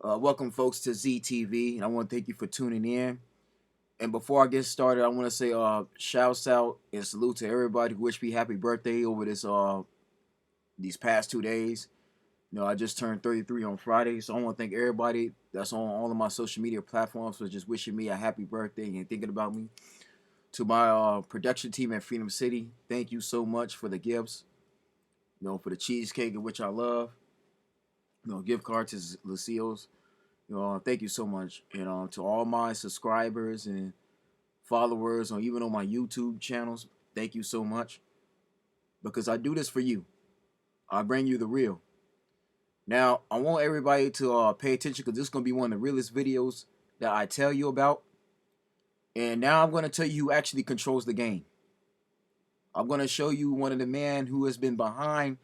Welcome, folks, to ZTV, and I want to thank you for tuning in. And before I get started, I want to say shouts out and salute to everybody who wished me happy birthday over these past 2 days. I just turned 33 on Friday, so I want to thank everybody that's on all of my social media platforms for just wishing me a happy birthday and thinking about me. To my production team at Freedom City, thank you so much for the gifts. For the cheesecake, which I love. Gift card to Lucille's. Thank you so much. To all my subscribers and followers, or even on my YouTube channels, thank you so much. Because I do this for you. I bring you the real. Now, I want everybody to pay attention because this is going to be one of the realest videos that I tell you about. And now I'm going to tell you who actually controls the game. I'm going to show you one of the men who has been behind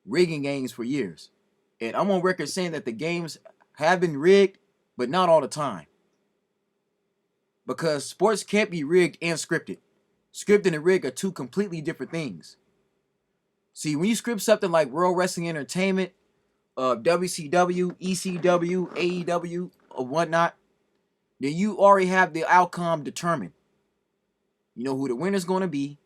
rigging games for years. And I'm on record saying that the games have been rigged, but not all the time. Because sports can't be rigged and scripted. Scripted and rigged are two completely different things. See, when you script something like World Wrestling Entertainment, WCW, ECW, AEW, or whatnot, then you already have the outcome determined. You know who the winner's going to be,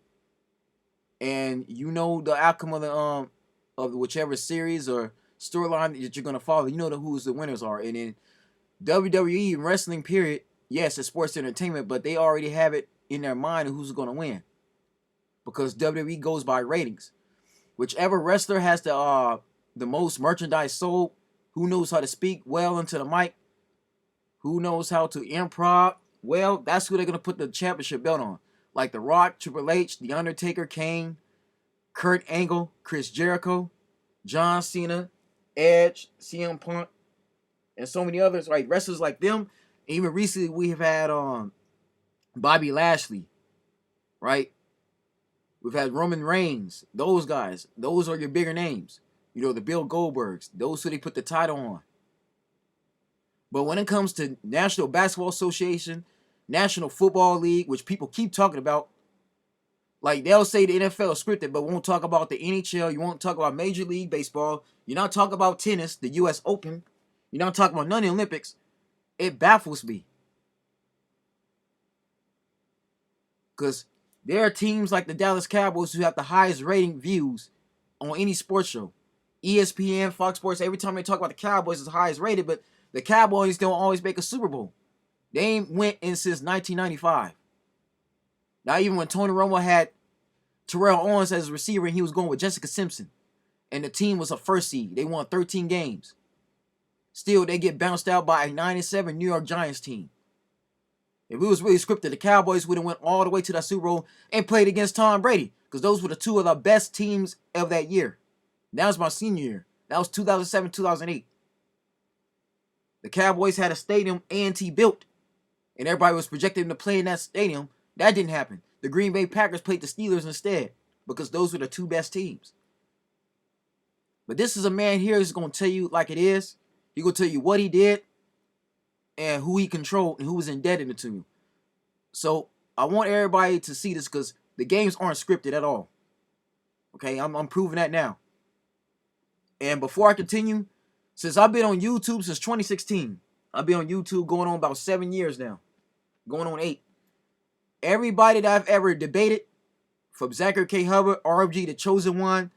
and you know the outcome of whichever series or storyline that you're going to follow. You know who the winners are. And in WWE and wrestling period, yes, it's sports entertainment, but they already have it in their mind of who's going to win. Because WWE goes by ratings. Whichever wrestler has the most merchandise sold, who knows how to speak well into the mic, who knows how to improv well, that's who they're going to put the championship belt on. Like The Rock, Triple H, The Undertaker, Kane, Kurt Angle, Chris Jericho, John Cena, Edge, CM Punk, and so many others, right? Wrestlers like them. Even recently, we have had Bobby Lashley, right? We've had Roman Reigns. Those guys. Those are your bigger names. The Bill Goldbergs. Those who they put the title on. But when it comes to National Basketball Association, National Football League, which people keep talking about, like they'll say the NFL is scripted, but won't talk about the NHL. You won't talk about Major League Baseball. You're not talking about tennis, the U.S. Open. You're not talking about none of the Olympics. It baffles me. Because there are teams like the Dallas Cowboys who have the highest rating views on any sports show. ESPN, Fox Sports, every time they talk about the Cowboys, it's the highest rated, but the Cowboys don't always make a Super Bowl. They ain't went in since 1995. Not even when Tony Romo had Terrell Owens as a receiver and he was going with Jessica Simpson. And the team was a first seed. They won 13 games. Still, they get bounced out by a 9-7 New York Giants team. If it was really scripted, the Cowboys would have went all the way to that Super Bowl and played against Tom Brady. Because those were the two of the best teams of that year. That was my senior year. That was 2007, 2008. The Cowboys had a stadium A&T built. And everybody was projecting to play in that stadium. That didn't happen. The Green Bay Packers played the Steelers instead. Because those were the two best teams. But this is a man here who's going to tell you like it is. He's going to tell you what he did. And who he controlled and who was indebted to him. So I want everybody to see this because the games aren't scripted at all. Okay, I'm proving that now. And before I continue, since I've been on YouTube since 2016, I've been on YouTube going on about 7 years now. Going on 8. Everybody that I've ever debated, from Zachary K. Hubbard, RFG, The Chosen One,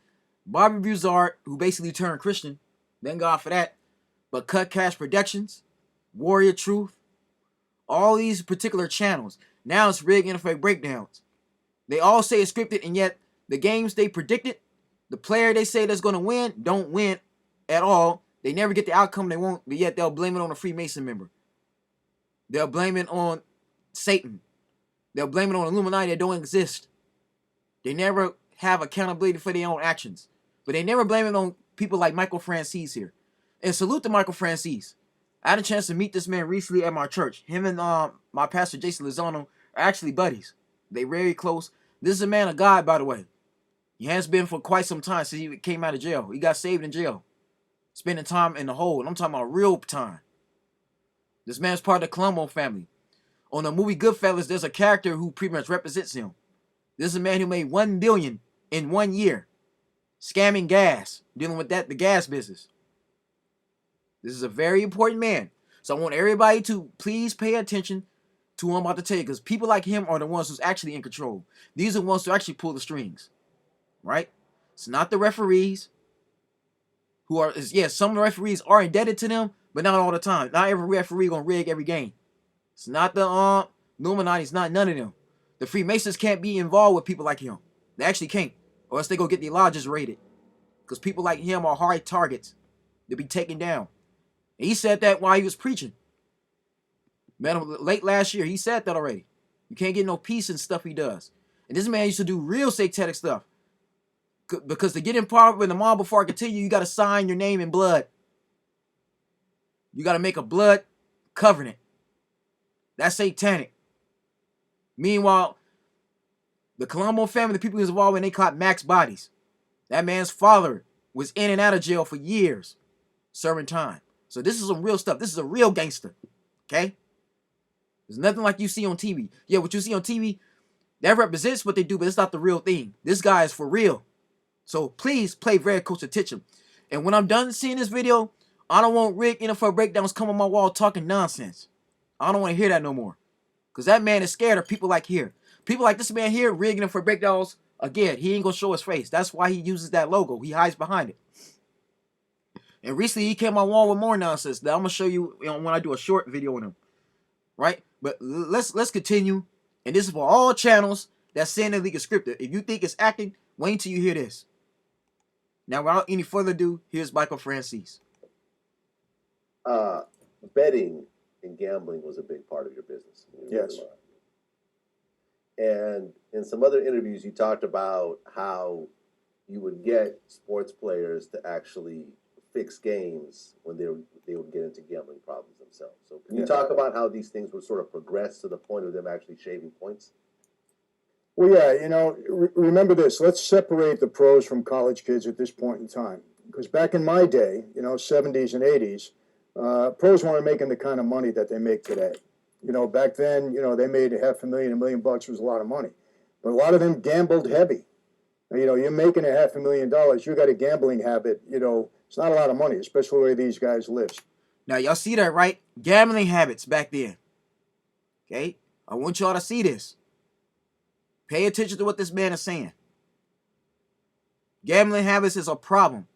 Bobby Buzard, who basically turned Christian, thank God for that, but Cut Cash Productions, Warrior Truth, all these particular channels. Now it's rigged NFL breakdowns. They all say it's scripted, and yet the games they predicted, the player they say that's going to win, don't win at all. They never get the outcome they want, but yet they'll blame it on a Freemason member. They'll blame it on Satan. They'll blame it on Illuminati that don't exist. They never have accountability for their own actions. But they never blame it on people like Michael Francis here. And salute to Michael Francis. I had a chance to meet this man recently at my church. Him and my pastor, Jason Lozano, are actually buddies. They very close. This is a man of God, by the way. He has been for quite some time since he came out of jail. He got saved in jail. Spending time in the hole. And I'm talking about real time. This man's part of the Colombo family. On the movie Goodfellas, there's a character who pretty much represents him. This is a man who made $1 billion in 1 year. Scamming gas. Dealing with the gas business. This is a very important man. So I want everybody to please pay attention to what I'm about to tell you, because people like him are the ones who's actually in control. These are the ones who actually pull the strings, right? It's not the referees who are, yes, some referees are indebted to them, but not all the time. Not every referee gonna rig every game. It's not the Illuminati. It's not none of them. The Freemasons can't be involved with people like him. They actually can't, or else they go get the lodges raided. Because people like him are hard targets to be taken down. And he said that while he was preaching. Man, late last year, he said that already. You can't get no peace in stuff he does. And this man used to do real satanic stuff. Because to get in power with the mob before I continue, you got to sign your name in blood. You got to make a blood covenant. That's satanic. Meanwhile, the Colombo family, the people he was involved in, they caught Max bodies. That man's father was in and out of jail for years, serving time. So this is some real stuff. This is a real gangster. Okay? There's nothing like you see on TV. Yeah, what you see on TV, that represents what they do, but it's not the real thing. This guy is for real. So please pay very close attention. And when I'm done seeing this video, I don't want Rick NFL breakdowns come on my wall talking nonsense. I don't want to hear that no more. Because that man is scared of people like here. People like this man here, rigging him for breakdowns. Again, he ain't going to show his face. That's why he uses that logo. He hides behind it. And recently, he came on my wall with more nonsense that I'm going to show you, when I do a short video on him. Right? But let's continue. And this is for all channels that's saying the league is scripted. If you think it's acting, wait until you hear this. Now, without any further ado, here's Michael Francis. Betting and gambling was a big part of your business. Yes. And in some other interviews, you talked about how you would get sports players to actually fix games when they would get into gambling problems themselves. So can you talk about how these things would sort of progress to the point of them actually shaving points? Well, yeah, remember this. Let's separate the pros from college kids at this point in time. Because back in my day, 70s and 80s, pros weren't making the kind of money that they make today. Back then, they made $500,000, $1 million was a lot of money. But a lot of them gambled heavy. You're making $500,000, you got a gambling habit, it's not a lot of money, especially where these guys live. Now, y'all see that, right? Gambling habits back then. Okay? I want y'all to see this. Pay attention to what this man is saying. Gambling habits is a problem.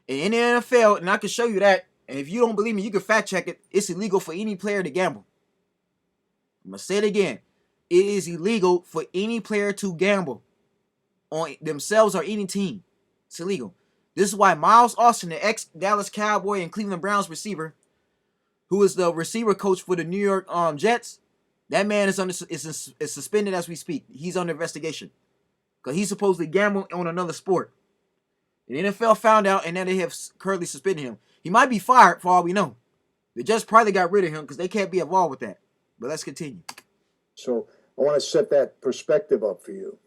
And in the NFL, and I can show you that, and if you don't believe me, you can fact check it, it's illegal for any player to gamble. I'm going to say it again. It is illegal for any player to gamble on themselves or any team. It's illegal. This is why Miles Austin, the ex-Dallas Cowboy and Cleveland Browns receiver, who is the receiver coach for the New York Jets, that man is suspended as we speak. He's under investigation because he's supposedly gambled on another sport. The NFL found out, and now they have currently suspended him. He might be fired for all we know. The Jets probably got rid of him because they can't be involved with that. But let's continue. So I want to set that perspective up for you.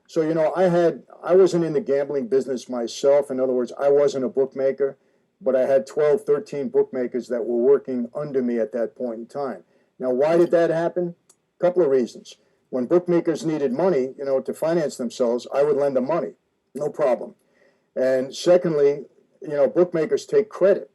So, I wasn't in the gambling business myself. In other words, I wasn't a bookmaker, but I had 12, 13 bookmakers that were working under me at that point in time. Now, why did that happen? A couple of reasons. When bookmakers needed money, to finance themselves, I would lend them money. No problem. And secondly, bookmakers take credit.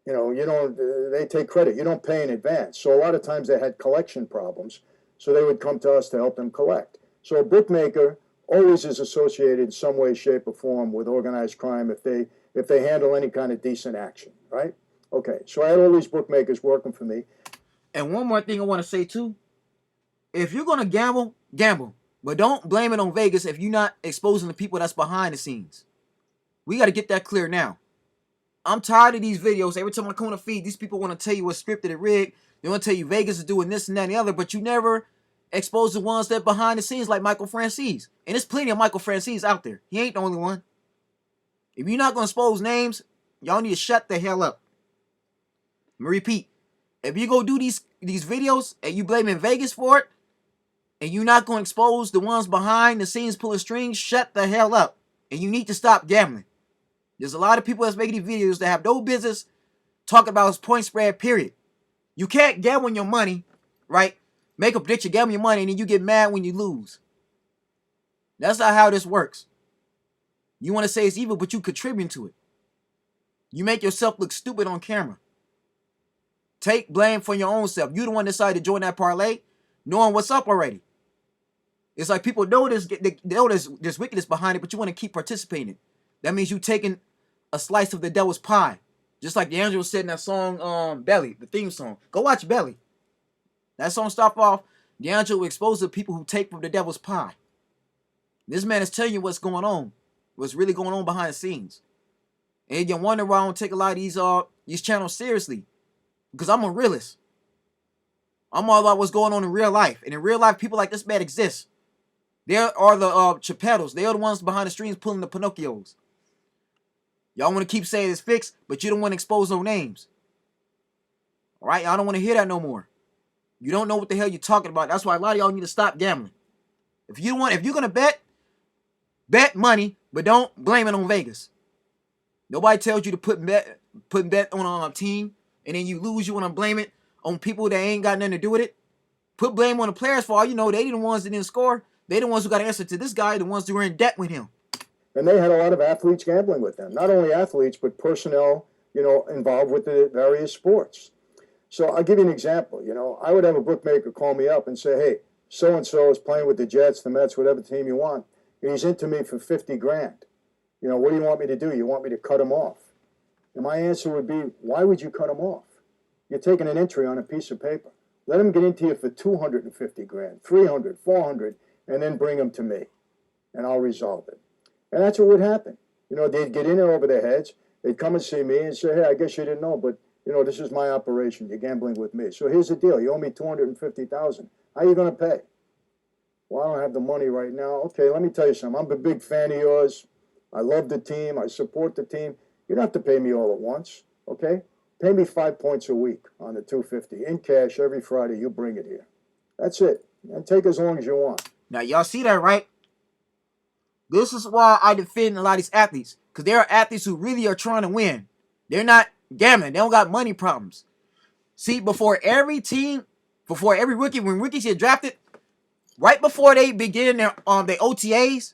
They take credit. You don't pay in advance. So a lot of times they had collection problems. So they would come to us to help them collect. So a bookmaker always is associated in some way, shape, or form with organized crime if they handle any kind of decent action, right? Okay, so I had all these bookmakers working for me. And one more thing I want to say too. If you're going to gamble, gamble. But don't blame it on Vegas if you're not exposing the people that's behind the scenes. We got to get that clear now. I'm tired of these videos. Every time I come on the feed, these people want to tell you what's scripted and rigged. They want to tell you Vegas is doing this and that and the other, but you never expose the ones that behind the scenes like Michael Francis. And there's plenty of Michael Francis out there. He ain't the only one. If you're not going to expose names, y'all need to shut the hell up. I'm going to repeat. If you go do these videos and you blaming Vegas for it, and you're not going to expose the ones behind the scenes pulling strings, shut the hell up. And you need to stop gambling. There's a lot of people that's making these videos that have no business talking about point spread, period. You can't gamble your money, right? Make a prediction, gamble your money, and then you get mad when you lose. That's not how this works. You want to say it's evil, but you contribute to it. You make yourself look stupid on camera. Take blame for your own self. You the one decided to join that parlay, knowing what's up already. It's like people know they know there's wickedness behind it, but you want to keep participating. That means you taking a slice of the devil's pie. Just like D'Angelo said in that song, Belly, the theme song. Go watch Belly. That song start off, D'Angelo exposed the people who take from the devil's pie. This man is telling you what's going on, what's really going on behind the scenes. And you wonder why I don't take a lot of these channels seriously. Because I'm a realist. I'm all about what's going on in real life. And in real life, people like this man exist. There are the Chappellos. They are the ones behind the streams pulling the Pinocchios. Y'all want to keep saying it's fixed, but you don't want to expose no names. All right? Y'all don't want to hear that no more. You don't know what the hell you're talking about. That's why a lot of y'all need to stop gambling. If you're gonna bet money, but don't blame it on Vegas. Nobody tells you to put bet on a team, and then you lose. You want to blame it on people that ain't got nothing to do with it. Put blame on the players for all you know. They the ones that didn't score. They the ones who got to answer to this guy. The ones who were in debt with him. And they had a lot of athletes gambling with them. Not only athletes, but personnel, involved with the various sports. So I'll give you an example. I would have a bookmaker call me up and say, hey, so-and-so is playing with the Jets, the Mets, whatever team you want, and he's into me for 50 grand. What do you want me to do? You want me to cut him off? And my answer would be, why would you cut him off? You're taking an entry on a piece of paper. Let him get into you for 250 grand, 300, 400, and then bring him to me, and I'll resolve it. And that's what would happen. They'd get in there over their heads. They'd come and see me and say, hey, I guess you didn't know, but, this is my operation. You're gambling with me. So here's the deal. You owe me $250,000. How are you going to pay? Well, I don't have the money right now. Okay, let me tell you something. I'm a big fan of yours. I love the team. I support the team. You don't have to pay me all at once, okay? Pay me 5 points a week on the 250 in cash every Friday. You bring it here. That's it. And take as long as you want. Now, y'all see that, right? This is why I defend a lot of these athletes. Because there are athletes who really are trying to win. They're not gambling. They don't got money problems. See, before every rookie, when rookies get drafted, right before they begin their OTAs,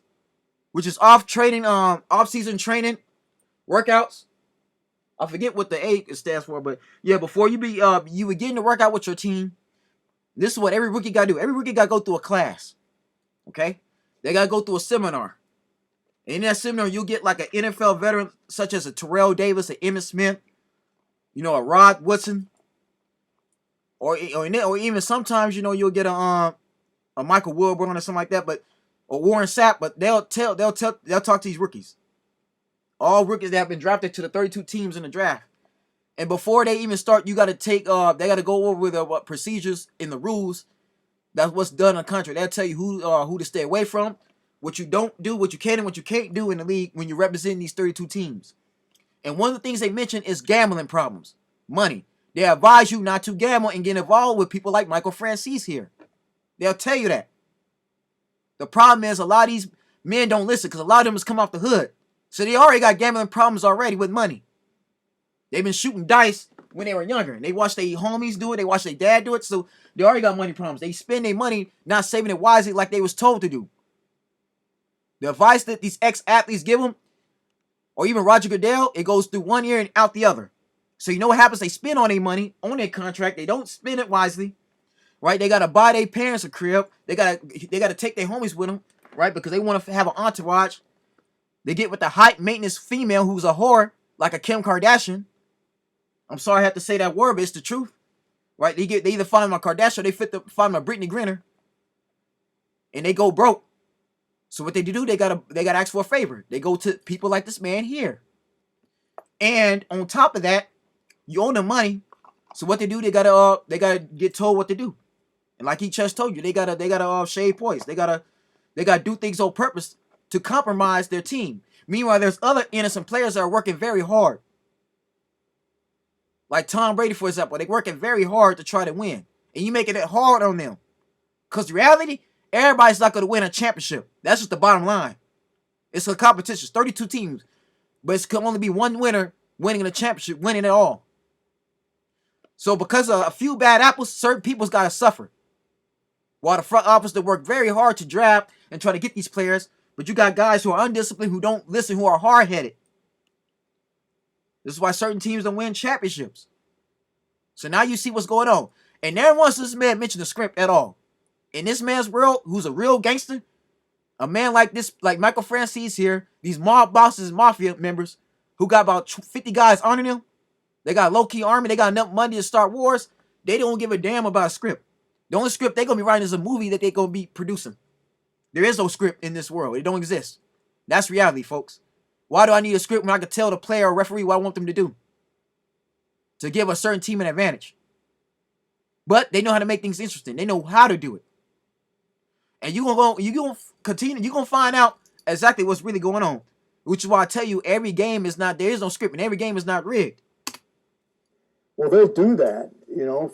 which is off-season training workouts. I forget what the A stands for, but yeah, before you begin to work out with your team, this is what every rookie got to do. Every rookie got to go through a class, okay? They got to go through a seminar. And in that seminar, you'll get like an NFL veteran, such as a Terrell Davis, an Emmitt Smith, a Rod Woodson, or even sometimes, you'll get a Michael Wilburn or something like that, or Warren Sapp, but they'll talk to these rookies. All rookies that have been drafted to the 32 teams in the draft. And before they even start, you got to they got to go over the procedures and the rules. That's what's done in the country. They'll tell you who to stay away from, what you don't do, what you can and what you can't do in the league when you're representing these 32 teams. And one of the things they mention is gambling problems, money. They advise you not to gamble and get involved with people like Michael Francis here. They'll tell you that. The problem is a lot of these men don't listen because a lot of them has come off the hood. So they already got gambling problems already with money. They've been shooting dice when they were younger. They watched their homies do it. They watched their dad do it. So they already got money problems. They spend their money not saving it wisely like they was told to do. The advice that these ex-athletes give them, or even Roger Goodell, it goes through one ear and out the other. So you know what happens? They spend all their money on their contract. They don't spend it wisely, right? They got to buy their parents a crib. They got to take their homies with them, right? Because they want to have an entourage. They get with the high maintenance female who's a whore, like a Kim Kardashian. I'm sorry I have to say that word, but it's the truth. Right? They either find my Kardashian or they find my Brittany Griner. And they go broke. So what they do, they gotta ask for a favor. They go to people like this man here. And on top of that, you owe them money. So what they do, they gotta get told what to do. And like he just told you, they gotta shave points. They gotta do things on purpose to compromise their team. Meanwhile, there's other innocent players that are working very hard. Like Tom Brady, for example. They're working very hard to try to win. And you making it hard on them. Because reality, everybody's not going to win a championship. That's just the bottom line. It's a competition. It's 32 teams. But it can only be one winner winning the championship, winning it all. So because of a few bad apples, certain people's got to suffer. While the front office, they work very hard to draft and try to get these players. But you got guys who are undisciplined, who don't listen, who are hard-headed. This is why certain teams don't win championships. So now you see what's going on. And never once this man mentioned the script at all. In this man's world, who's a real gangster, a man like this, like Michael Francis here, these mob bosses and mafia members who got about 50 guys under them, they got a low-key army, they got enough money to start wars, they don't give a damn about a script. The only script they're going to be writing is a movie that they're going to be producing. There is no script in this world. It don't exist. That's reality, folks. Why do I need a script when I can tell the player or referee what I want them to do? To give a certain team an advantage. But they know how to make things interesting. They know how to do it. And you're gonna find out exactly what's really going on. Which is why I tell you, every game is not, there is no script, and every game is not rigged. Well, they'll do that,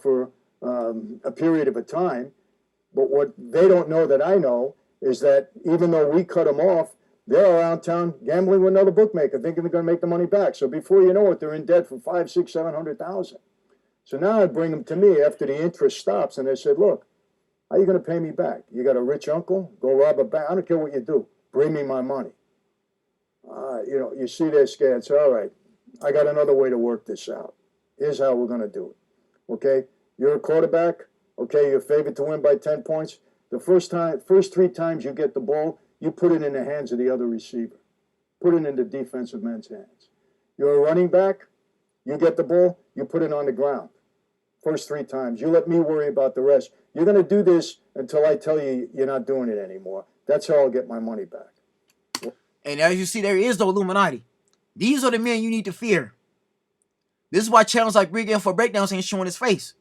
for a period of a time. But what they don't know that I know is that even though we cut them off, they're around town gambling with another bookmaker, thinking they're going to make the money back. So before you know it, they're in debt for 5, 6, 700,000. So now I bring them to me after the interest stops, and they said, "Look, how are you going to pay me back? You got a rich uncle? Go rob a bank. I don't care what you do. Bring me my money." You see they're scared. So, all right, I got another way to work this out. Here's how we're going to do it. Okay, you're a quarterback. Okay, you're favored to win by 10 points. The first 3 times you get the ball, you put it in the hands of the other receiver. Put it in the defensive man's hands. You're a running back. You get the ball, you put it on the ground. First 3 times. You let me worry about the rest. You're going to do this until I tell you you're not doing it anymore. That's how I'll get my money back. And as you see, there is no Illuminati. These are the men you need to fear. This is why channels like Big for Breakdowns ain't showing his face.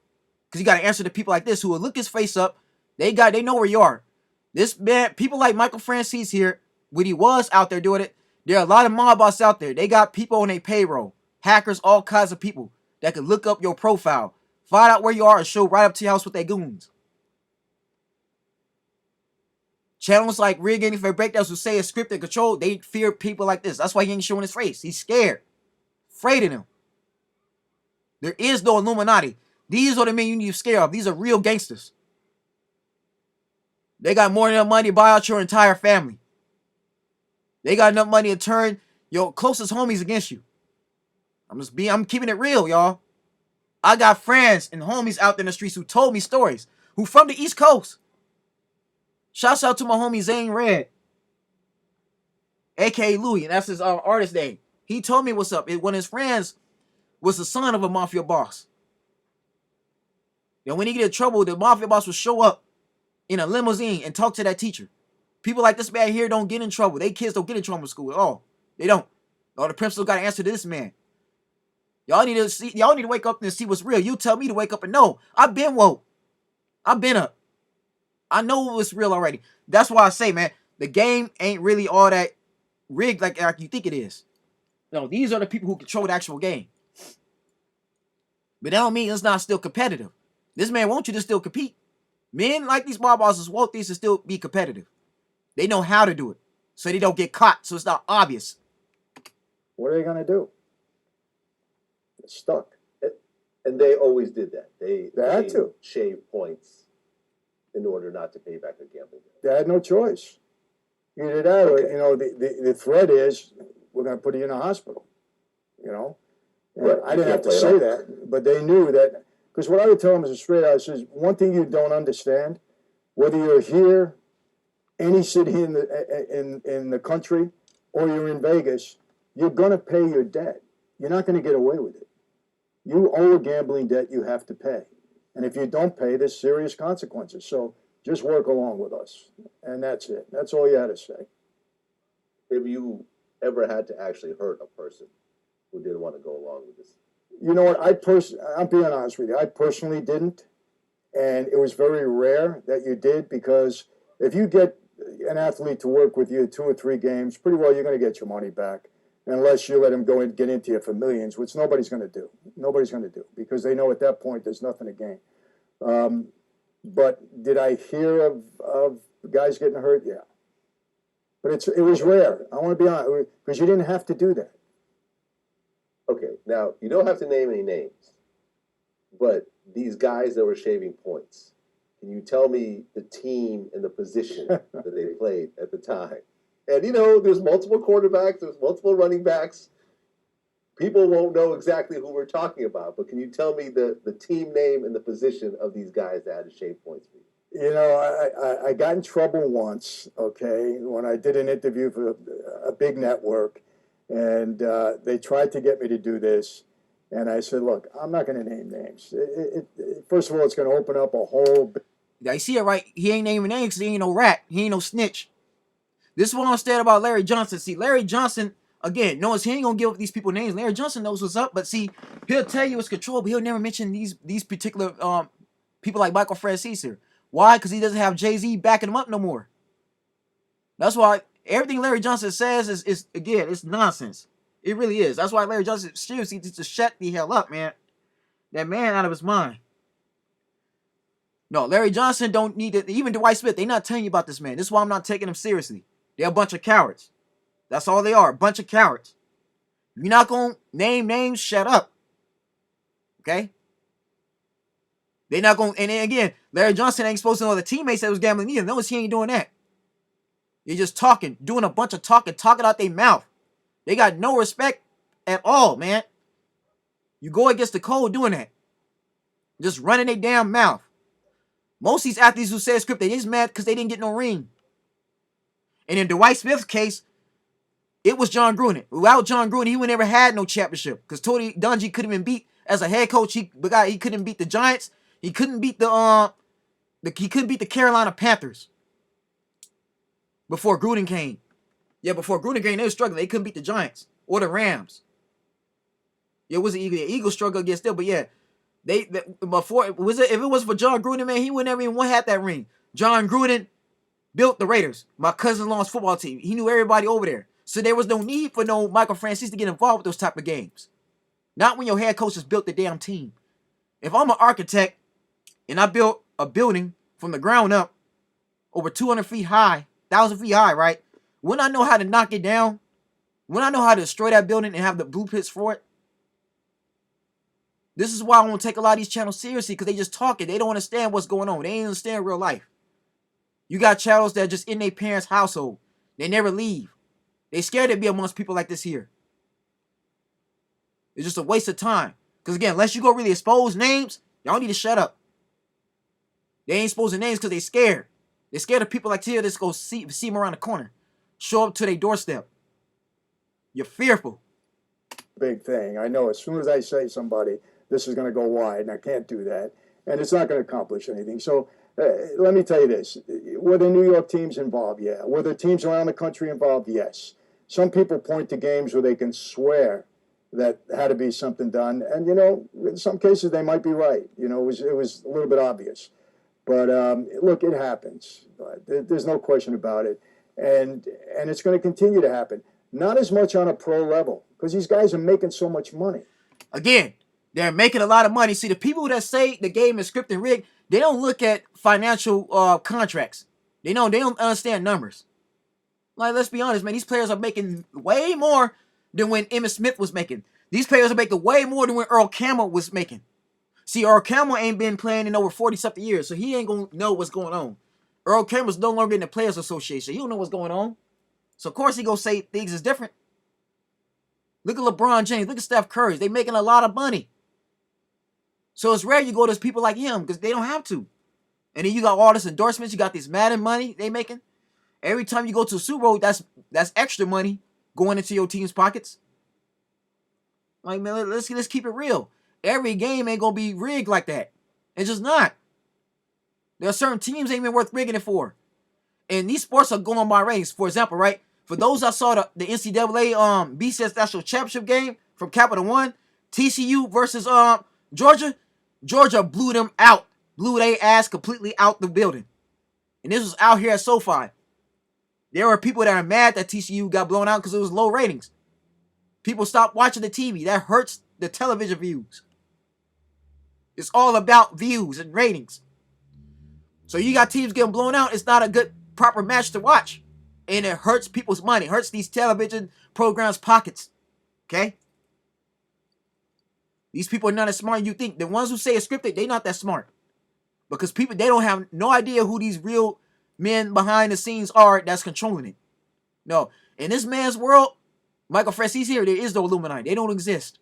Because you got to answer to people like this who will look his face up. They know where you are. This man, people like Michael Francis here, when he was out there doing it, there are a lot of mob bosses out there. They got people on their payroll. Hackers, all kinds of people that can look up your profile, find out where you are, and show right up to your house with their goons. Channels like Rigging for Breakdowns who say it's scripted control, they fear people like this. That's why he ain't showing his face. He's scared. Afraid of them. There is no Illuminati. These are the men you need to scare of. These are real gangsters. They got more than enough money to buy out your entire family. They got enough money to turn your closest homies against you. I'm keeping it real, y'all. I got friends and homies out there in the streets who told me stories, who from the East Coast. Shouts out to my homie Zane Red, aka Louis, and that's his artist name. He told me what's up. One of his friends was the son of a mafia boss. And when he get in trouble, the mafia boss will show up in a limousine and talk to that teacher. People like this man here don't get in trouble. They kids don't get in trouble in school at all. They don't. All the principal got to answer to this man. Y'all need to wake up and see what's real. You tell me to wake up and know. I've been woke. I've been up. I know what's real already. That's why I say, man, the game ain't really all that rigged like you think it is. No, these are the people who control the actual game. But that don't mean it's not still competitive. This man wants you to still compete. Men like these mob bosses want these to still be competitive. They know how to do it, so they don't get caught, so it's not obvious. What are they going to do? They're stuck. And they always did that. They had to shave points in order not to pay back a gambling debt. They had no choice. Either that, Okay. or the threat is we're going to put you in a hospital. Right. I didn't have to say that, but they knew that. Because what I would tell them is straight out, I says, one thing you don't understand, whether you're here, any city in the country, or you're in Vegas, you're going to pay your debt. You're not going to get away with it. You owe a gambling debt you have to pay. And if you don't pay, there's serious consequences. So just work along with us. And that's it. That's all you had to say. Have you ever had to actually hurt a person who didn't want to go along with this? You know what? I'll be honest with you. I personally didn't. And it was very rare that you did, because if you get an athlete to work with you 2 or 3 games, pretty well you're going to get your money back, unless you let him go and get into you for millions, which nobody's going to do. Nobody's going to do, because they know at that point there's nothing to gain. But did I hear of guys getting hurt? Yeah. But it was rare. I want to be honest, because you didn't have to do that. Okay, now you don't have to name any names, but these guys that were shaving points, can you tell me the team and the position that they played at the time? And there's multiple quarterbacks, there's multiple running backs. People won't know exactly who we're talking about, but can you tell me the team name and the position of these guys that had to shave points for you? You know, I got in trouble once, okay, when I did an interview for a big network, and they tried to get me to do this. And I said, look, I'm not going to name names. First of all, it's going to open up a whole. Now, you see it right? He ain't naming names because he ain't no rat. He ain't no snitch. This is what I'm saying about Larry Johnson. See, Larry Johnson, again, knows he ain't going to give up these people names. Larry Johnson knows what's up, but see, he'll tell you it's control, but he'll never mention these particular people like Michael Francis here. Why? Because he doesn't have Jay-Z backing him up no more. That's why everything Larry Johnson says is again, it's nonsense. It really is. That's why Larry Johnson seriously needs to shut the hell up, man. That man out of his mind. No, Larry Johnson don't need it. Even Dwight Smith, they not telling you about this man. This is why I'm not taking him seriously. They're a bunch of cowards. That's all they are, a bunch of cowards. If you're not going to name names, shut up. Okay? They're not going to, and then again, Larry Johnson ain't supposed to know the teammates that was gambling either. Notice he ain't doing that. You're just talking, doing a bunch of talking out their mouth. They got no respect at all, man. You go against the code doing that. Just running their damn mouth. Most of these athletes who say script, they just mad because they didn't get no ring. And in Dwight Smith's case, it was John Gruden. Without John Gruden, he would never had no championship. Because Tony Dungy couldn't even beat as a head coach. He couldn't beat the Giants. He couldn't beat he couldn't beat the Carolina Panthers before Gruden came. Yeah, before Gruden came, they were struggling. They couldn't beat the Giants or the Rams. It was the Eagles struggle against them, but yeah, before if it was for John Gruden, man, he would never even had that ring. John Gruden built the Raiders, my cousin-in-law's football team. He knew everybody over there, so there was no need for no Michael Francis to get involved with those type of games. Not when your head coach has built the damn team. If I'm an architect and I built a building from the ground up, over 200 feet high, 1,000 feet high, right? Wouldn't I know how to knock it down? Wouldn't I know how to destroy that building and have the blueprints for it? This is why I don't take a lot of these channels seriously, because they just talking. They don't understand what's going on. They ain't understand real life. You got channels that are just in their parents' household. They never leave. They scared to be amongst people like this here. It's just a waste of time. Because again, unless you go really expose names, y'all need to shut up. They ain't exposing names because they scared. They're scared of people like Tia that's go see them around the corner. Show up to their doorstep. You're fearful. Big thing. I know as soon as I say somebody, this is going to go wide, and I can't do that. And it's not going to accomplish anything. So let me tell you this. Were the New York teams involved? Yeah. Were the teams around the country involved? Yes. Some people point to games where they can swear that had to be something done. And, you know, in some cases they might be right. You know, it was a little bit obvious. But, look, it happens. There's no question about it. And it's going to continue to happen. Not as much on a pro level, because these guys are making so much money. Again, they're making a lot of money. See, the people that say the game is scripted and rigged, they don't look at financial contracts. They don't understand numbers. Like, let's be honest, man. These players are making way more than when Emmitt Smith was making. These players are making way more than when Earl Campbell was making. See, Earl Campbell ain't been playing in over 40-something years, so he ain't going to know what's going on. Earl Campbell's no longer in the Players Association. He don't know what's going on. So, of course, he going to say things is different. Look at LeBron James. Look at Steph Curry. They making a lot of money. So, it's rare you go to people like him because they don't have to. And then you got all this endorsements. You got this Madden money they making. Every time you go to a Super Bowl, that's extra money going into your team's pockets. Like, man, let's keep it real. Every game ain't going to be rigged like that. It's just not. There are certain teams ain't even worth rigging it for. And these sports are going by ratings. For example, right? For those that saw the NCAA BCS National Championship game from Capital One, TCU versus Georgia, Georgia blew them out. Blew their ass completely out the building. And this was out here at SoFi. There were people that are mad that TCU got blown out because it was low ratings. People stopped watching the TV. That hurts the television views. It's all about views and ratings. So you got teams getting blown out. It's not a good, proper match to watch. And it hurts people's money. It hurts these television programs' pockets. Okay? These people are not as smart as you think. The ones who say it's scripted, they're not that smart. Because people, they don't have no idea who these real men behind the scenes are that's controlling it. No. In this man's world, Michael Fresh, he's here. There is no Illuminati. They don't exist.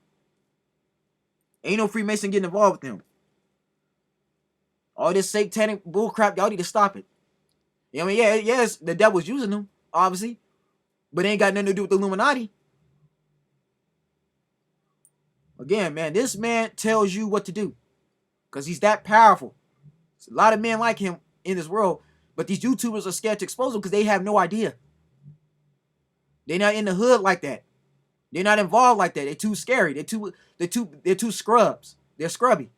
Ain't no Freemason getting involved with them. All this satanic bullcrap, y'all need to stop it. You know what I mean? Yeah, yes, the devil's using them, obviously, but it ain't got nothing to do with the Illuminati. Again, man, this man tells you what to do because he's that powerful. There's a lot of men like him in this world, but these YouTubers are scared to expose him because they have no idea. They're not in the hood like that. They're not involved like that. They're too scary. They're too scrubs. They're scrubby.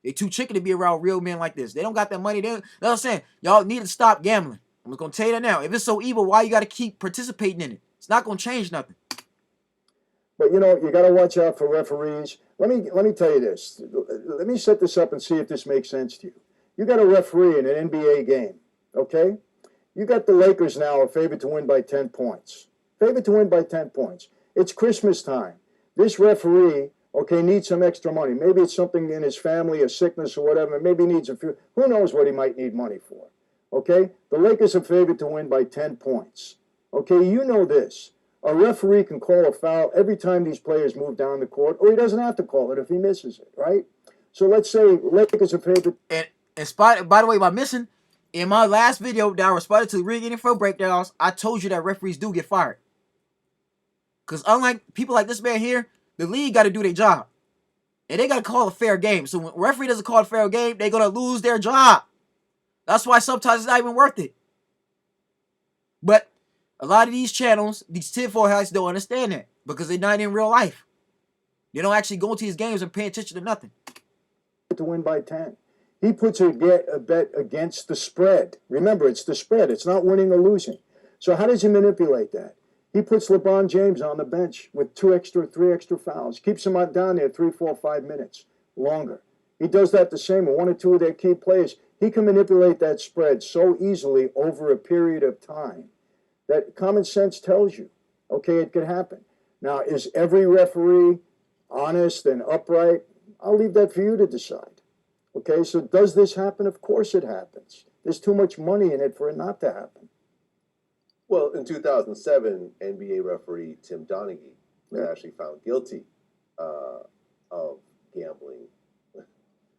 They too chicken to be around real men like this. They don't got that money. That's what I'm saying. Y'all need to stop gambling. I'm just gonna tell you that now. If it's so evil, why you gotta keep participating in it? It's not gonna change nothing. But you know, you got to watch out for referees. Let me tell you this. Let me set this up and see if this makes sense to you. You got a referee in an NBA game, okay? You got the Lakers now are favored to win by 10 points. Favored to win by 10 points. It's Christmas time. This referee, okay, needs some extra money. Maybe it's something in his family, a sickness or whatever. Maybe he needs a few. Who knows what he might need money for? Okay? The Lakers are favored to win by 10 points. Okay, you know this. A referee can call a foul every time these players move down the court, or he doesn't have to call it if he misses it, right? So let's say Lakers are favored. And by the way, by missing, in my last video that I responded to Rig Info breakdowns, I told you that referees do get fired. Because unlike people like this man here, the league got to do their job. And they got to call a fair game. So when a referee doesn't call a fair game, they're going to lose their job. That's why sometimes it's not even worth it. But a lot of these channels, these tinfoil hats don't understand that because they're not in real life. They don't actually go into these games and pay attention to nothing. To win by 10. He puts a bet against the spread. Remember, it's the spread. It's not winning or losing. So how does he manipulate that? He puts LeBron James on the bench with 3 extra fouls. Keeps him down there 3, 4, 5 minutes longer. He does that the same with 1 or 2 of their key players. He can manipulate that spread so easily over a period of time that common sense tells you, okay, it could happen. Now, is every referee honest and upright? I'll leave that for you to decide. Okay, so does this happen? Of course it happens. There's too much money in it for it not to happen. Well, in 2007, NBA referee Tim Donaghy was actually found guilty of gambling.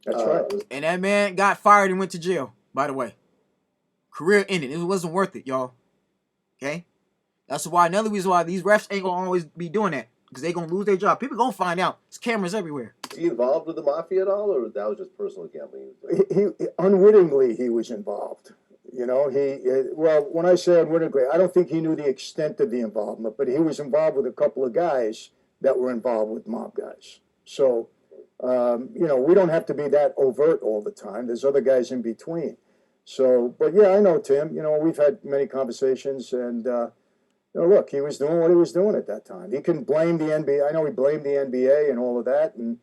That's right. And that man got fired and went to jail, by the way. Career ended. It wasn't worth it, y'all. Okay? That's why, another reason why these refs ain't going to always be doing that. Because they going to lose their job. People going to find out. There's cameras everywhere. Is he involved with the mafia at all, or that was just personal gambling? He unwittingly, he was involved. You know, well, when I say unwittingly, I don't think he knew the extent of the involvement, but he was involved with a couple of guys that were involved with mob guys. So, you know, we don't have to be that overt all the time. There's other guys in between. So, but yeah, I know Tim. You know, we've had many conversations, and you know, look, he was doing what he was doing at that time. He can blame the NBA. I know he blamed the NBA and all of that, and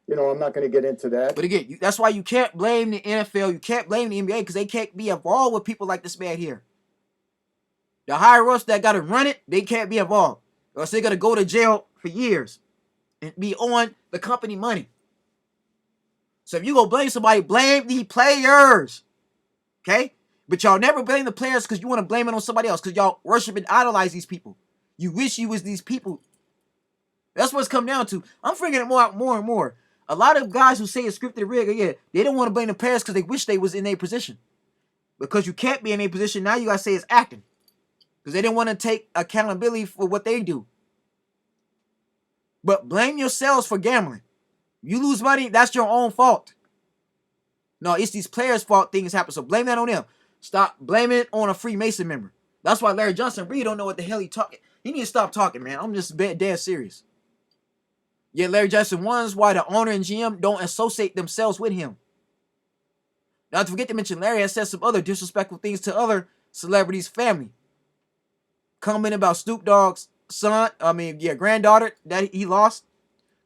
you know, I'm not going to get into that. But again, that's why you can't blame the NFL. You can't blame the NBA because they can't be involved with people like this man here. The higher ups that got to run it, they can't be involved. Or else they're going to go to jail for years and be on the company money. So if you go blame somebody, blame the players. Okay? But y'all never blame the players because you want to blame it on somebody else because y'all worship and idolize these people. You wish you was these people. That's what it's come down to. I'm figuring it more and more. A lot of guys who say it's scripted rig, yeah, they don't want to blame the players because they wish they was in their position. Because you can't be in a position, now you got to say it's acting. Because they didn't want to take accountability for what they do. But blame yourselves for gambling. You lose money, that's your own fault. No, it's these players' fault things happen. So blame that on them. Stop blaming it on a Freemason member. That's why Larry Johnson really don't know what the hell he talking. He need to stop talking, man. I'm just dead serious. Yet Larry Johnson wonders why the owner and GM don't associate themselves with him. Not to forget to mention, Larry has said some other disrespectful things to other celebrities' family. Commenting about Snoop Dogg's granddaughter that he lost.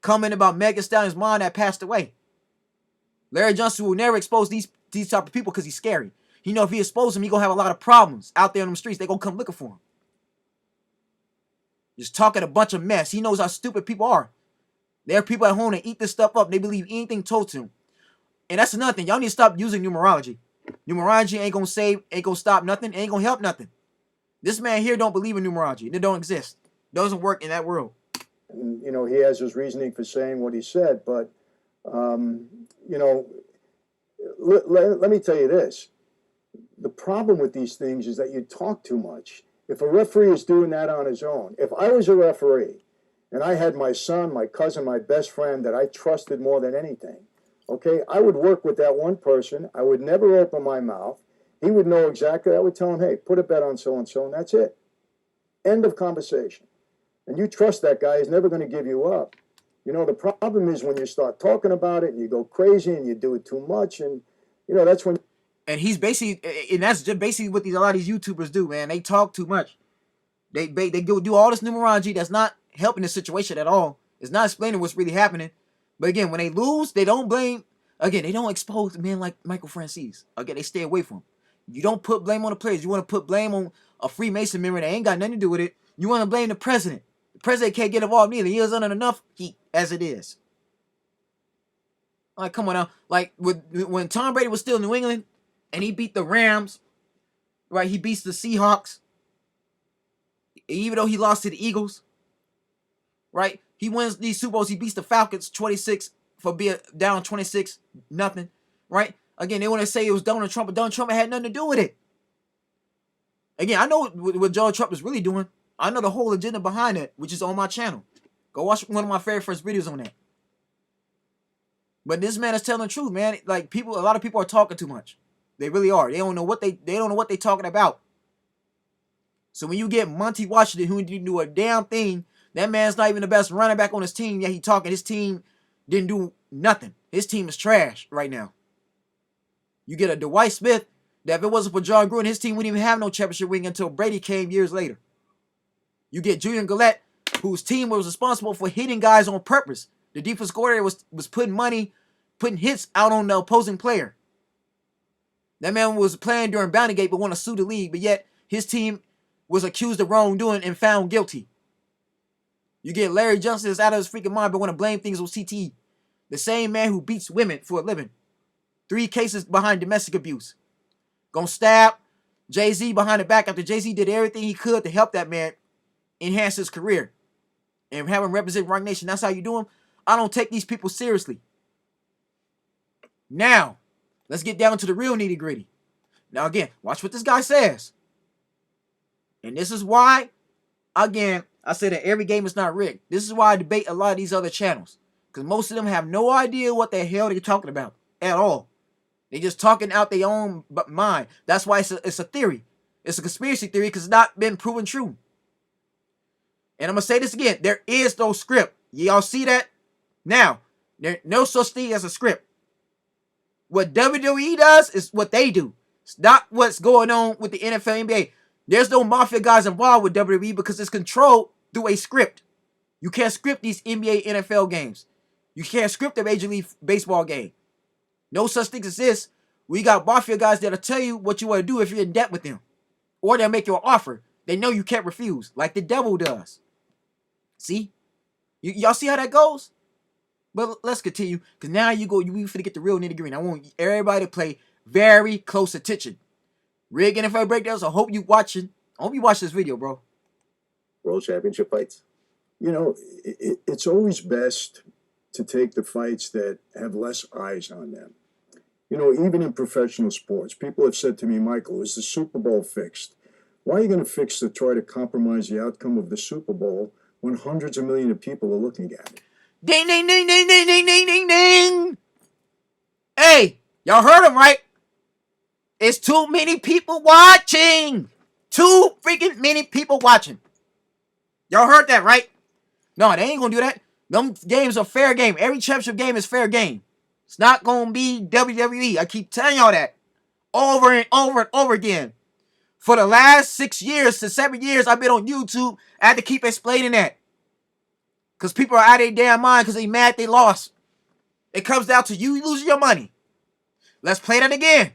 Commenting about Megan Thee Stallion's mom that passed away. Larry Johnson will never expose these type of people because he's scary. He know if he exposes them, he gonna have a lot of problems out there on the streets. They gonna come looking for him. Just talking a bunch of mess. He knows how stupid people are. There are people at home that eat this stuff up. They believe anything told to them. And that's another thing. Y'all need to stop using numerology. Numerology ain't gonna save, ain't gonna stop nothing, ain't gonna help nothing. This man here don't believe in numerology. It don't exist. Doesn't work in that world. And, you know, he has his reasoning for saying what he said, but, you know, let me tell you this. The problem with these things is that you talk too much. If a referee is doing that on his own, if I was a referee and I had my son, my cousin, my best friend that I trusted more than anything, okay, I would work with that one person. I would never open my mouth. He would know exactly. I would tell him, hey, put a bet on so-and-so, and that's it. End of conversation. And you trust that guy. He's never going to give you up. You know, the problem is when you start talking about it and you go crazy and you do it too much, and, you know, that's when. And he's basically, and that's just basically what a lot of these YouTubers do, man. They talk too much. They go do all this numerology that's not helping the situation at all. It's not explaining what's really happening. But again, when they lose, they don't blame. Again, they don't expose men like Michael Francis. Again, they stay away from. You don't put blame on the players. You want to put blame on a Freemason member that ain't got nothing to do with it. You want to blame the president. The president can't get involved neither. He is under enough heat as it is. Like, come on now. Like, when Tom Brady was still in New England and he beat the Rams, right? He beats the Seahawks. Even though he lost to the Eagles, right? He wins these Super Bowls. He beats the Falcons 26 for being down 26-0, right? Again, they want to say it was Donald Trump, but Donald Trump had nothing to do with it. Again, I know what Donald Trump is really doing. I know the whole agenda behind it, which is on my channel. Go watch one of my very first videos on that. But this man is telling the truth, man. Like, a lot of people are talking too much. They really are. They don't know what they're talking about. So when you get Monty Washington, who didn't do a damn thing, that man's not even the best running back on his team. Yeah, he talking. His team didn't do nothing. His team is trash right now. You get a Dwight Smith that if it wasn't for John Gruden, his team wouldn't even have no championship ring until Brady came years later. You get Julian Gillette, whose team was responsible for hitting guys on purpose. The defense coordinator was putting hits out on the opposing player. That man was playing during Bounty Gate but wanted to sue the league, but yet his team was accused of wrongdoing and found guilty. You get Larry Johnson that's out of his freaking mind but want to blame things on CTE. The same man who beats women for a living. 3 cases behind domestic abuse. Gonna stab Jay-Z behind the back after Jay-Z did everything he could to help that man enhance his career. And have him represent Rock Nation. That's how you do him. I don't take these people seriously. Now, let's get down to the real nitty gritty. Now again, watch what this guy says. And this is why, again, I say that every game is not rigged. This is why I debate a lot of these other channels. Because most of them have no idea what the hell they're talking about at all. They're just talking out their own mind. That's why it's a theory. It's a conspiracy theory because it's not been proven true. And I'm going to say this again. There is no script. Y'all see that? Now, there's no such thing as a script. What WWE does is what they do. It's not what's going on with the NFL, NBA. There's no mafia guys involved with WWE because it's controlled through a script. You can't script these NBA, NFL games. You can't script a Major League Baseball game. No such thing as this. We got mafia guys that'll tell you what you want to do if you're in debt with them. Or they'll make you an offer. They know you can't refuse, like the devil does. See? Y'all see how that goes? But let's continue, because now we finna get the real nitty-gritty. I want everybody to pay very close attention. Rig NFL breakdowns. I hope you watching. I hope you watch this video, bro. World Championship fights. You know, it's always best to take the fights that have less eyes on them. You know, even in professional sports, people have said to me, Michael, is the Super Bowl fixed? Why are you going to fix to try to compromise the outcome of the Super Bowl when hundreds of millions of people are looking at it? Ding, ding, ding, ding, ding, ding, ding, ding, ding. Hey, y'all heard him, right? It's too many people watching. Too freaking many people watching. Y'all heard that, right? No, they ain't gonna do that. Them games are fair game. Every championship game is fair game. It's not gonna be WWE. I keep telling y'all that over and over and over again. For the last 6 years to 7 years I've been on YouTube, I had to keep explaining that. Because people are out of their damn mind because they mad they lost. It comes down to you losing your money. Let's play that again.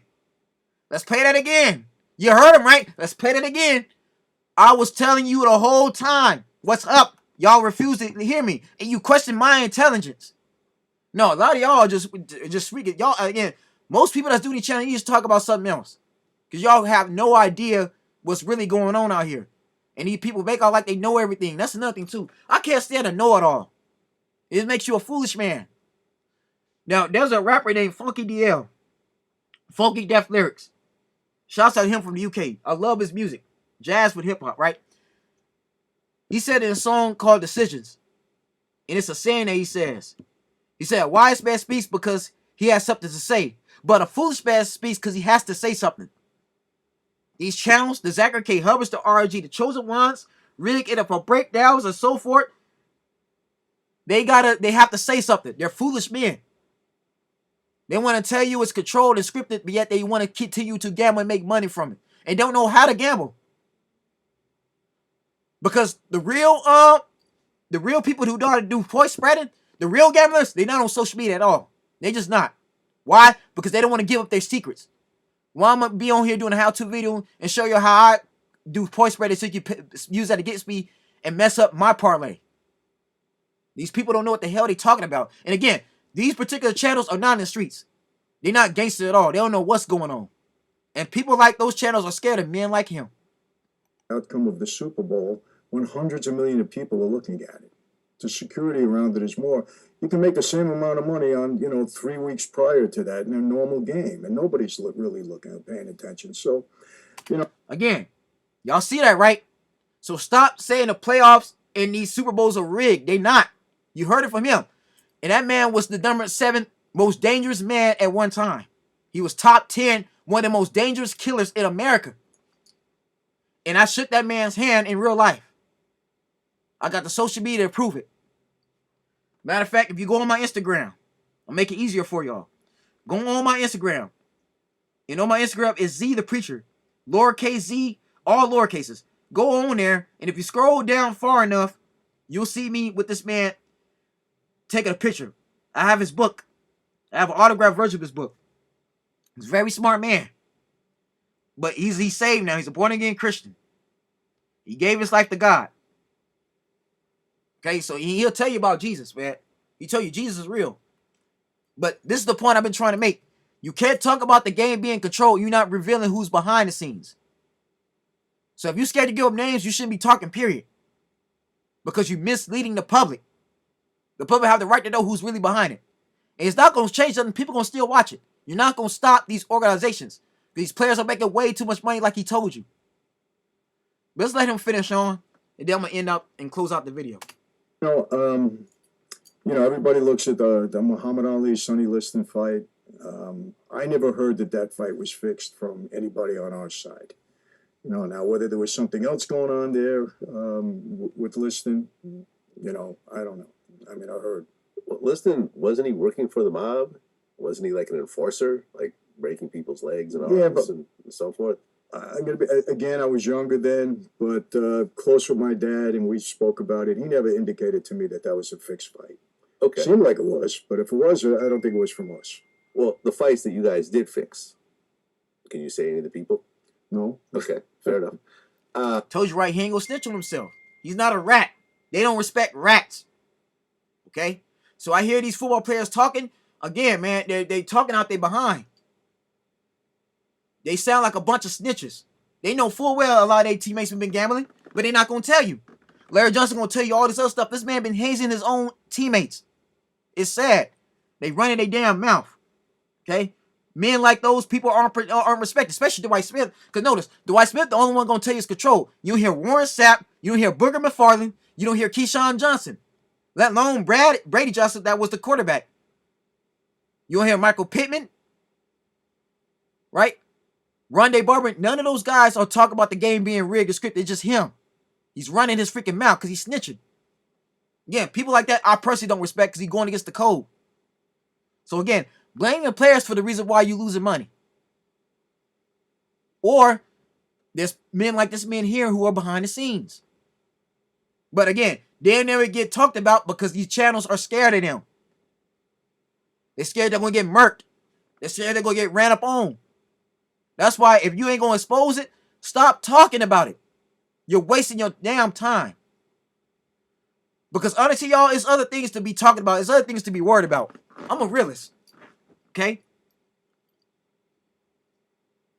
Let's play that again. You heard him, right? Let's play that again. I was telling you the whole time. What's up? Y'all refuse to hear me. And you question my intelligence. No, a lot of y'all just freaking. Y'all, again, most people that's doing the channel, you just talk about something else. Because y'all have no idea what's really going on out here. And these people make out like they know everything. That's another thing too. I can't stand to know it all. It makes you a foolish man. Now, there's a rapper named Funky DL. Funky Def Lyrics. Shouts out to him from the UK. I love his music. Jazz with hip hop, right? He said in a song called Decisions. And it's a saying that he says. He said, a wise man speaks because he has something to say. But a foolish man speaks because he has to say something. These channels, the Zachary K. Hubbards, the RG, the Chosen Ones, Rig It Up for breakdowns and so forth. They have to say something. They're foolish men. They want to tell you it's controlled and scripted, but yet they want to continue to gamble and make money from it. And don't know how to gamble. Because the real people who know how to do point spreading, the real gamblers, they're not on social media at all. They just not. Why? Because they don't want to give up their secrets. Well, I'm going to be on here doing a how-to video and show you how I do point spreading so you can use that against me and mess up my parlay. These people don't know what the hell they're talking about. And again, these particular channels are not in the streets. They're not gangster at all. They don't know what's going on. And people like those channels are scared of men like him. Outcome of the Super Bowl when hundreds of millions of people are looking at it. The security around it is more. You can make the same amount of money on, 3 weeks prior to that in a normal game, and nobody's really looking or paying attention. So, Again, y'all see that, right? So stop saying the playoffs and these Super Bowls are rigged. They not. You heard it from him. And that man was the number 7 most dangerous man at one time. He was top 10, one of the most dangerous killers in America. And I shook that man's hand in real life. I got the social media to prove it. Matter of fact, if you go on my Instagram, I'll make it easier for y'all. Go on my Instagram. And on my Instagram is Z the Preacher. Lowercase Z, all lowercases. Go on there, and if you scroll down far enough, you'll see me with this man taking a picture. I have his book. I have an autographed version of his book. He's a very smart man. But he's saved now. He's a born-again Christian. He gave his life to God. Okay, so he'll tell you about Jesus, man. He'll tell you Jesus is real. But this is the point I've been trying to make. You can't talk about the game being controlled. You're not revealing who's behind the scenes. So if you're scared to give up names, you shouldn't be talking, period. Because you're misleading the public. The public have the right to know who's really behind it. And it's not going to change something. People are going to still watch it. You're not going to stop these organizations. These players are making way too much money like he told you. But let's let him finish on. And then I'm going to end up and close out the video. Everybody looks at the Muhammad Ali Sonny Liston fight. I never heard that fight was fixed from anybody on our side. Now whether there was something else going on there with Liston, I don't know. I mean, I heard. Well, Liston, wasn't he working for the mob? Wasn't he like an enforcer, like breaking people's legs and arms and so forth? I'm gonna be again. I was younger then, but close with my dad, and we spoke about it. He never indicated to me that was a fixed fight. Okay, seemed like it was, but if it was, I don't think it was from us. Well, the fights that you guys did fix, can you say any of the people? No. Okay, fair enough. Told you right, he ain't gonna snitch on himself. He's not a rat. They don't respect rats. Okay? So I hear these football players talking. Again, man, they talking out their behind. They sound like a bunch of snitches. They know full well a lot of their teammates have been gambling, but they're not going to tell you. Larry Johnson going to tell you all this other stuff. This man been hazing his own teammates. It's sad. They running their damn mouth. Okay? Men like those people aren't respected, especially Dwight Smith. Because notice, Dwight Smith, the only one going to tell you is control. You don't hear Warren Sapp. You don't hear Booger McFarland. You don't hear Keyshawn Johnson. Let alone Brady Johnson, that was the quarterback. You don't hear Michael Pittman. Right? Rondé Barber, none of those guys are talking about the game being rigged or scripted. It's just him. He's running his freaking mouth because he's snitching. Again, people like that I personally don't respect because he's going against the code. So again, blame the players for the reason why you're losing money. Or there's men like this man here who are behind the scenes. But again, they never get talked about because these channels are scared of them. They're scared they're going to get murked. They're scared they're going to get ran up on. That's why if you ain't going to expose it, stop talking about it. You're wasting your damn time. Because honestly, y'all, it's other things to be talking about. It's other things to be worried about. I'm a realist. Okay?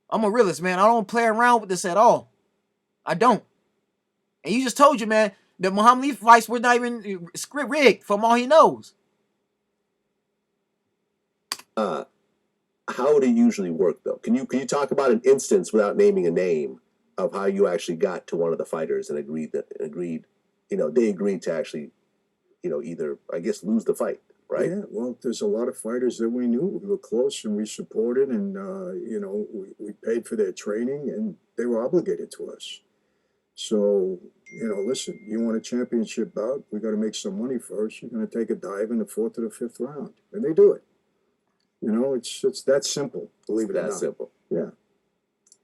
I'm a realist, man. I don't play around with this at all. I don't. And you just told you, man, the Muhammad Ali fights were not even script rigged from all he knows. How would it usually work, though? Can you talk about an instance without naming a name of how you actually got to one of the fighters and agreed, they agreed to actually, either, I guess, lose the fight, right? Yeah, well, there's a lot of fighters that we knew. We were close and we supported, and we paid for their training, and they were obligated to us. So, listen, you want a championship bout? We got to make some money first. You're going to take a dive in the 4th or the 5th round, and they do it. It's that simple. Believe it or not. That simple. Yeah,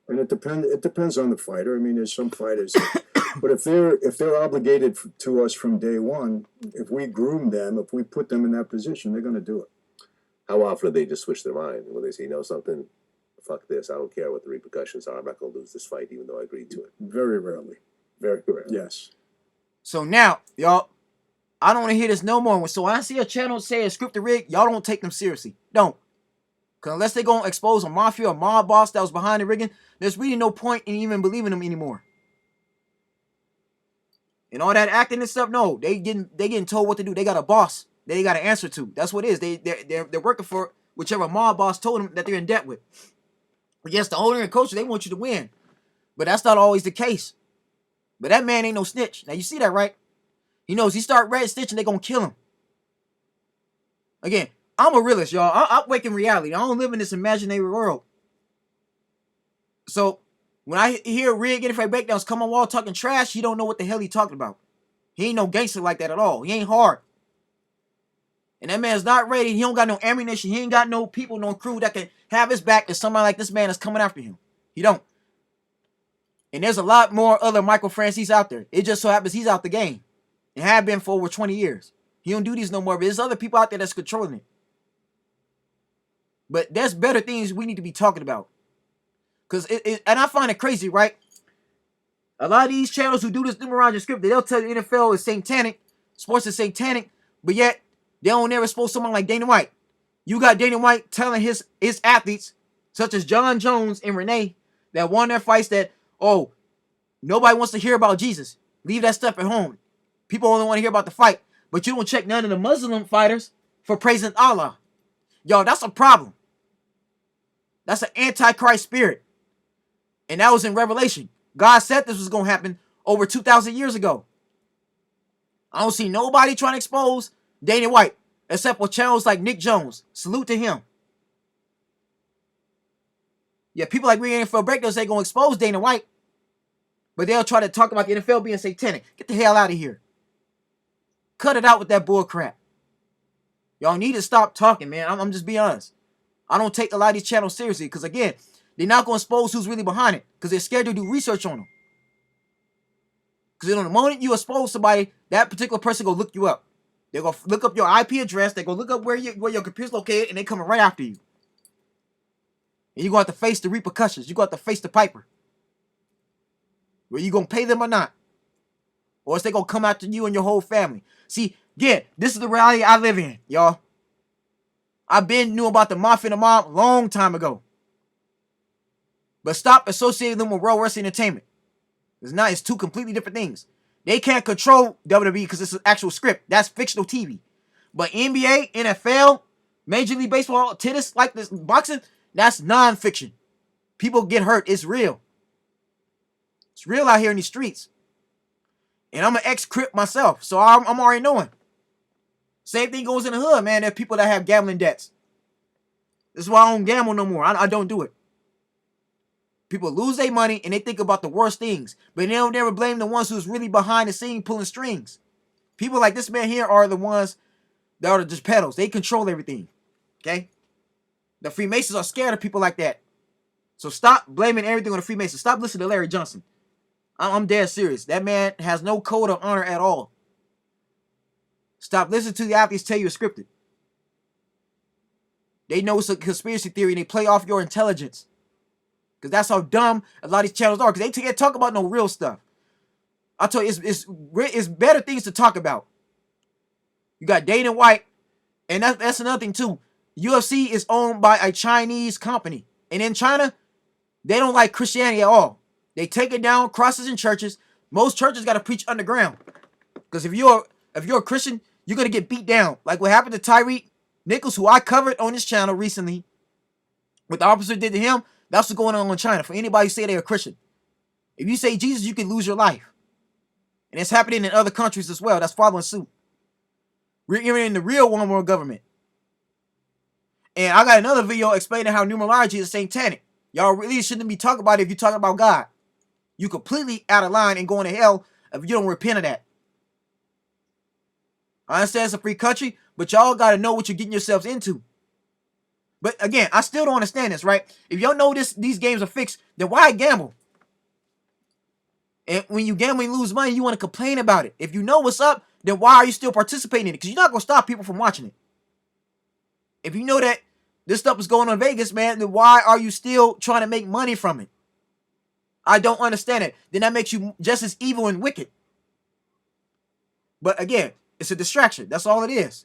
and it depends on the fighter. I mean, there's some fighters, but if they're obligated to us from day one, if we groom them, if we put them in that position, they're going to do it. How often do they just switch their mind when they say, something? Fuck this. I don't care what the repercussions are. I'm not going to lose this fight, even though I agreed to it. Very rarely. Very rarely. Yes. So now, y'all, I don't want to hear this no more. So when I see a channel say a scripted rig, y'all don't take them seriously. Don't. Because unless they're going to expose a mafia or mob boss that was behind the rigging, there's really no point in even believing them anymore. And all that acting and stuff, no. They getting told what to do. They got a boss that they got to answer to. That's what it is. They're working for whichever mob boss told them that they're in debt with. Yes, the owner and coach, they want you to win. But that's not always the case. But that man ain't no snitch. Now, you see that, right? He knows he start red snitching, they're going to kill him. Again, I'm a realist, y'all. I wake in reality. I don't live in this imaginary world. So, when I hear Rig getting fight breakdowns come on wall talking trash, he don't know what the hell he talking about. He ain't no gangster like that at all. He ain't hard. And that man's not ready. He don't got no ammunition. He ain't got no people, no crew that can have his back if somebody like this man is coming after him. He don't. And there's a lot more other Michael Francis out there. It just so happens he's out the game. And have been for over 20 years. He don't do these no more, but there's other people out there that's controlling it. But there's better things we need to be talking about. Because and I find it crazy, right? A lot of these channels who do this numerology script, they'll tell you the NFL is satanic, sports is satanic, but yet they don't ever expose someone like Dana White. You got Dana White telling his athletes, such as John Jones and Renee, that won their fights that, oh, nobody wants to hear about Jesus. Leave that stuff at home. People only want to hear about the fight. But you don't check none of the Muslim fighters for praising Allah. Yo, that's a problem. That's an antichrist spirit. And that was in Revelation. God said this was going to happen over 2,000 years ago. I don't see nobody trying to expose Dana White, except for channels like Nick Jones. Salute to him. Yeah, people like we NFL Breakdowns, they going to expose Dana White. But they'll try to talk about the NFL being satanic. Get the hell out of here. Cut it out with that bull crap. Y'all need to stop talking, man. I'm just being honest. I don't take a lot of these channels seriously because, again, they're not going to expose who's really behind it because they're scared to do research on them. Because the moment you expose somebody, that particular person going to look you up. They're going to look up your IP address. They're going to look up where your computer's located, and they're coming right after you. And you're going to have to face the repercussions. You're going to have to face the piper. Whether you going to pay them or not. Or else they're going to come after you and your whole family. See, yeah, this is the reality I live in, y'all. I've been knew about the mafia and the mob a long time ago. But stop associating them with World Wrestling Entertainment. It's two completely different things. They can't control WWE because it's an actual script. That's fictional TV. But NBA, NFL, Major League Baseball, tennis, like this, boxing, that's non-fiction. People get hurt. It's real. It's real out here in these streets. And I'm an ex-Crip myself, so I'm already knowing. Same thing goes in the hood, man. There are people that have gambling debts. This is why I don't gamble no more. I don't do it. People lose their money and they think about the worst things. But they don't ever blame the ones who's really behind the scene pulling strings. People like this man here are the ones that are just pedals. They control everything. Okay? The Freemasons are scared of people like that. So stop blaming everything on the Freemasons. Stop listening to Larry Johnson. I'm dead serious. That man has no code of honor at all. Stop listening to the athletes tell you it's scripted. They know it's a conspiracy theory and they play off your intelligence. Because that's how dumb a lot of these channels are. Because they can't talk about no real stuff. I tell you, it's better things to talk about. You got Dana White. And that's another thing too. UFC is owned by a Chinese company. And in China, they don't like Christianity at all. They take it down, crosses in churches. Most churches got to preach underground. Because if you're a Christian, you're going to get beat down. Like what happened to Tyreek Nichols, who I covered on this channel recently. What the officer did to him, that's what's going on in China. For anybody who say they're a Christian. If you say Jesus, you can lose your life. And it's happening in other countries as well. That's following suit. We're even in the real one world government. And I got another video explaining how numerology is satanic. Y'all really shouldn't be talking about it if you're talking about God. You completely out of line and going to hell if you don't repent of that. I understand it's a free country, but y'all got to know what you're getting yourselves into. But again, I still don't understand this, right? If y'all know these games are fixed, then why gamble? And when you gamble and lose money, you want to complain about it. If you know what's up, then why are you still participating in it? Because you're not going to stop people from watching it. If you know that this stuff is going on in Vegas, man, then why are you still trying to make money from it? I don't understand it. Then that makes you just as evil and wicked. But again, it's a distraction. That's all it is.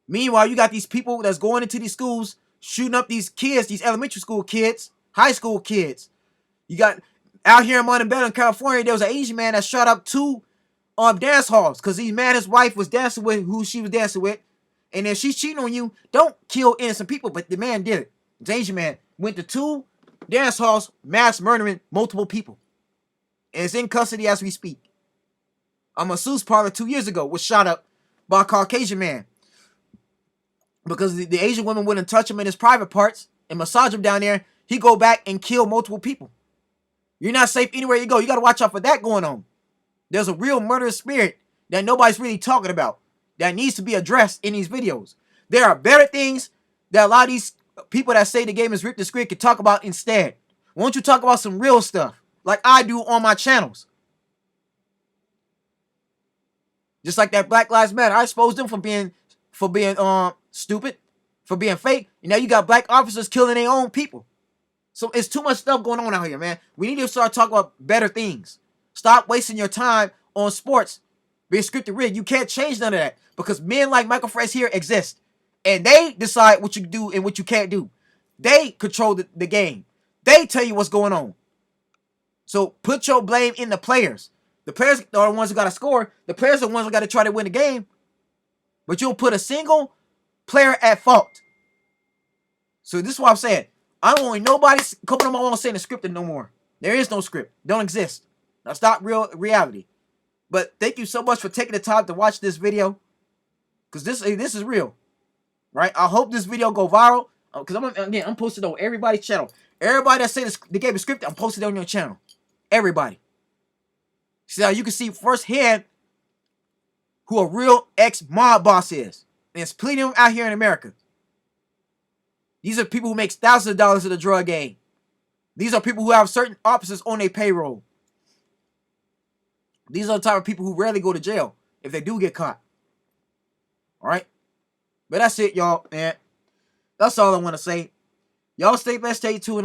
Meanwhile, you got these people that's going into these schools, shooting up these kids, these elementary school kids, high school kids. You got out here in Montebello, California, there was an Asian man that shot up 2 dance halls because he's mad his wife was dancing with who she was dancing with. And if she's cheating on you, don't kill innocent people. But the man did it. The Asian man went to 2 dance halls, mass murdering multiple people. And it's in custody as we speak. A masseuse parlor 2 years ago was shot up by a Caucasian man. Because the Asian woman wouldn't touch him in his private parts and massage him down there. He go back and kill multiple people. You're not safe anywhere you go. You got to watch out for that going on. There's a real murderous spirit that nobody's really talking about that needs to be addressed in these videos. There are better things that a lot of these people that say the game is ripped and script can talk about instead. Why don't you talk about some real stuff like I do on my channels? Just like that Black Lives Matter. I exposed them for being stupid, for being fake. And now you got black officers killing their own people. So it's too much stuff going on out here, man. We need to start talking about better things. Stop wasting your time on sports being scripted rigged. You can't change none of that because men like Michael Fresh here exist. And they decide what you can do and what you can't do. They control the game. They tell you what's going on. So put your blame in the players. The players are the ones who got to score. The players are the ones who got to try to win the game. But you'll put a single player at fault. So this is what I'm saying. I don't want nobody coming on my own saying the scripted no more. There is no script. Don't exist. That's not reality. But thank you so much for taking the time to watch this video. Because this is real. Right? I hope this video go viral. Because I'm posted on everybody's channel. Everybody that say the game is scripted, I'm posted on your channel. Everybody. See how you can see firsthand who a real ex-mob boss is. And it's plenty of them out here in America. These are people who make thousands of dollars in the drug game. These are people who have certain officers on their payroll. These are the type of people who rarely go to jail if they do get caught. All right? But that's it, y'all, man. That's all I want to say. Y'all stay blessed, stay tuned.